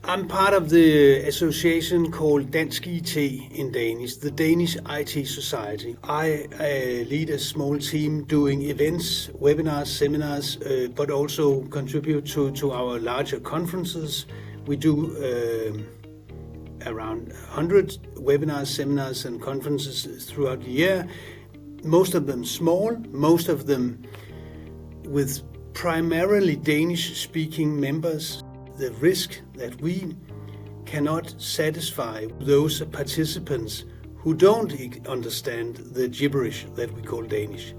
I'm part of the association called Dansk IT in Danish, the Danish IT Society. I lead a small team doing events, webinars, seminars, but also contribute to our larger conferences. We do around 100 webinars, seminars and conferences throughout the year. Most of them small, most of them with primarily Danish-speaking members. The risk that we cannot satisfy those participants who don't understand the gibberish that we call Danish.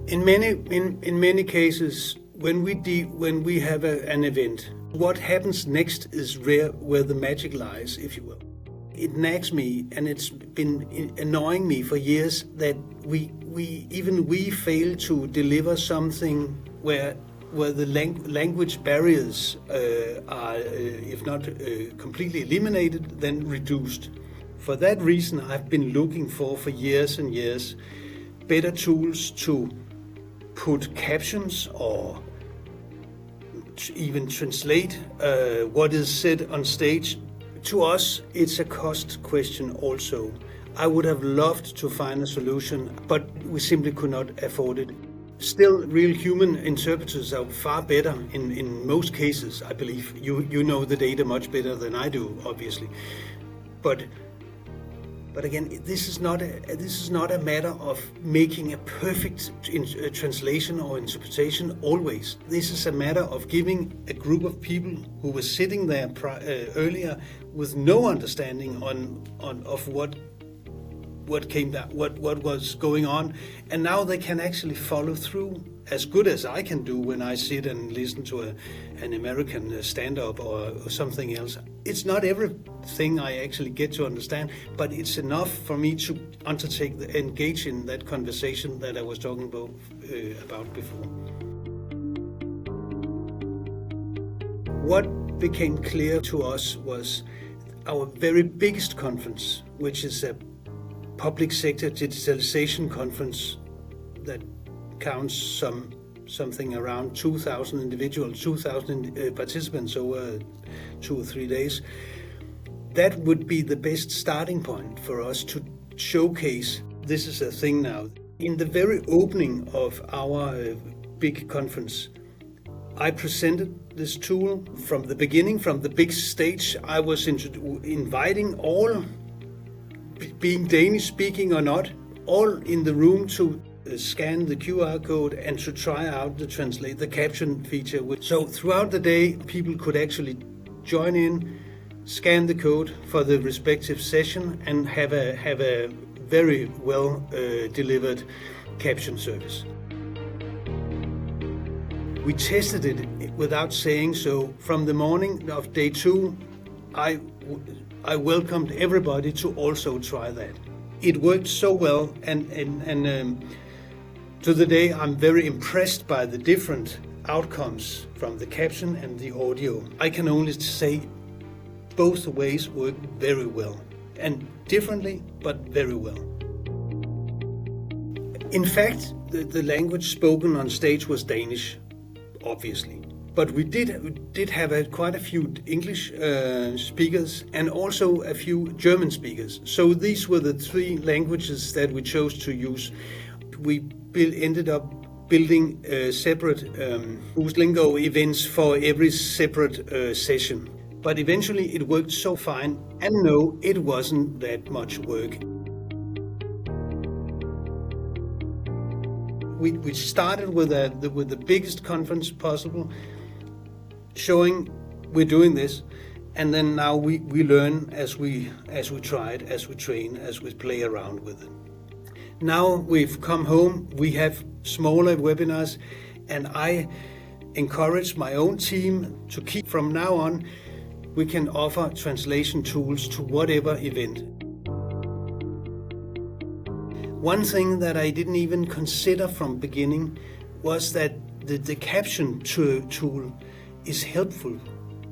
In many cases, when we have an event, what happens next is where the magic lies, if you will. It nags me, and it's been annoying me for years that we fail to deliver something where the language barriers are, if not completely eliminated, then reduced. For that reason, I've been looking for years and years better tools to put captions or even translate what is said on stage. To us, it's a cost question also. I would have loved to find a solution, but we simply could not afford it. Still, real human interpreters are far better in most cases, I believe. You know the data much better than I do, obviously. But again, this is not a matter of making a perfect translation or interpretation always. This is a matter of giving a group of people who were sitting there earlier with no understanding of what was going on, and now they can actually follow through as good as I can do when I sit and listen to an American stand-up or something else. It's not everything I actually get to understand, but it's enough for me to engage in that conversation that I was talking about before. What became clear to us was our very biggest conference, which is a public sector digitalization conference that counts something around 2,000 individuals, 2,000 participants over 2 or 3 days. That would be the best starting point for us to showcase this is a thing now. In the very opening of our big conference, I presented this tool from the beginning, from the big stage. I was inviting all, being Danish speaking or not, all in the room to scan the QR code and to try out the caption feature. So throughout the day, people could actually join in, scan the code for the respective session, and have a very well delivered caption service. We tested it without saying so. From the morning of day 2, I welcomed everybody to also try that. It worked so well, and to the day I'm very impressed by the different outcomes from the caption and the audio. I can only say both ways work very well, and differently, but very well. In fact, the language spoken on stage was Danish, obviously. But we did have quite a few English speakers and also a few German speakers. So these were the 3 languages that we chose to use. We ended up building separate Buslingo events for every separate session. But eventually it worked so fine, and no, it wasn't that much work. We started with the biggest conference possible, showing we're doing this, and then now we learn as we try it, as we train, as we play around with it. Now we've come home, we have smaller webinars, and I encourage my own team to keep, from now on, we can offer translation tools to whatever event. One thing that I didn't even consider from beginning was that the caption tool is helpful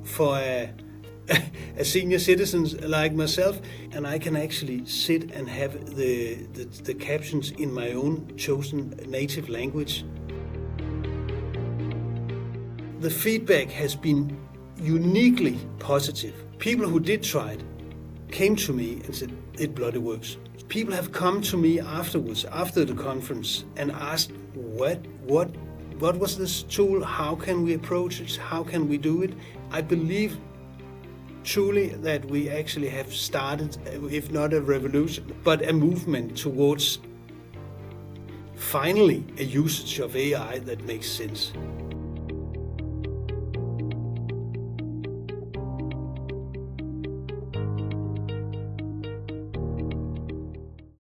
for a senior citizen like myself, and I can actually sit and have the captions in my own chosen native language. the feedback has been uniquely positive. People who did try it came to me and said, it bloody works. People have come to me afterwards, after the conference, and asked, what was this tool? How can we approach it? How can we do it? I believe truly that we actually have started, if not a revolution, but a movement towards finally a usage of AI that makes sense.